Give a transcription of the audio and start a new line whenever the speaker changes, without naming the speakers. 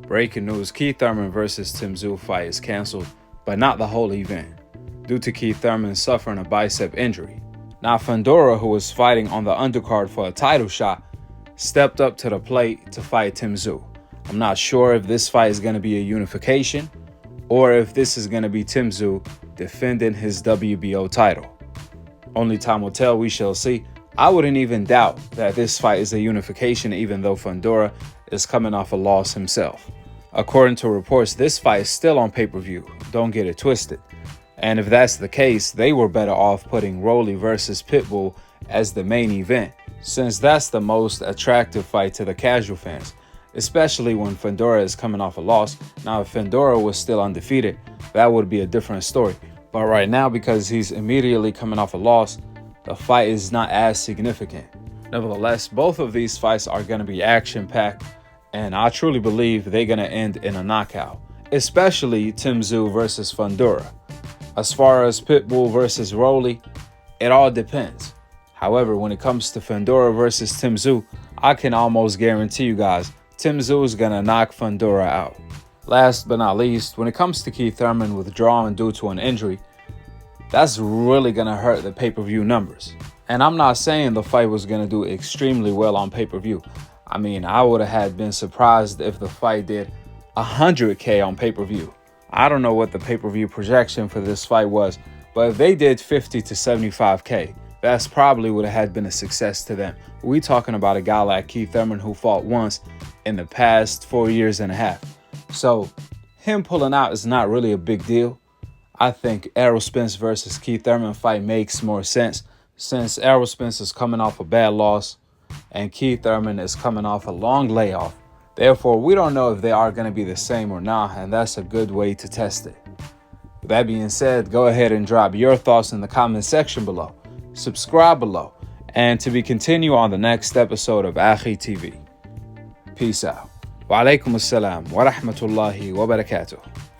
Breaking news, Keith Thurman versus Tszyu fight is canceled, but not the whole event, due to Keith Thurman suffering a bicep injury. Now Fundora, who was fighting on the undercard for a title shot, stepped up to the plate to fight Tszyu. I'm not sure if this fight is going to be a unification, or if this is going to be Tszyu defending his WBO title. Only time will tell, we shall see. I wouldn't even doubt that this fight is a unification, even though Fundora is coming off a loss himself. According to reports, this fight is still on pay-per-view, don't get it twisted. And if that's the case, they were better off putting Rolly versus Pitbull as the main event, since that's the most attractive fight to the casual fans, especially when Fundora is coming off a loss. Now, if Fundora was still undefeated, that would be a different story. But right now, because he's immediately coming off a loss, the fight is not as significant. Nevertheless, both of these fights are going to be action-packed, and I truly believe they're going to end in a knockout, especially Tszyu versus Fundora. As far as Pitbull versus Rolly, it all depends. However, when it comes to Fundora versus Tszyu, I can almost guarantee you guys, Tszyu is going to knock Fundora out. Last but not least, when it comes to Keith Thurman withdrawing due to an injury, that's really going to hurt the pay-per-view numbers. And I'm not saying the fight was going to do extremely well on pay-per-view. I mean, I would have been surprised if the fight did 100K on pay-per-view. I don't know what the pay-per-view projection for this fight was, but if they did 50 to 75K, that's probably would have been a success to them. We're talking about a guy like Keith Thurman who fought once in the past 4 years and a half. So him pulling out is not really a big deal. I think Spence versus Keith Thurman fight makes more sense, since Spence is coming off a bad loss and Keith Thurman is coming off a long layoff. Therefore, we don't know if they are going to be the same or not, and that's a good way to test it. With that being said, go ahead and drop your thoughts in the comment section below. Subscribe below, and to be continued on the next episode of Akhi TV. Peace out. Wa alaikum assalam wa rahmatullahi wa barakatuh.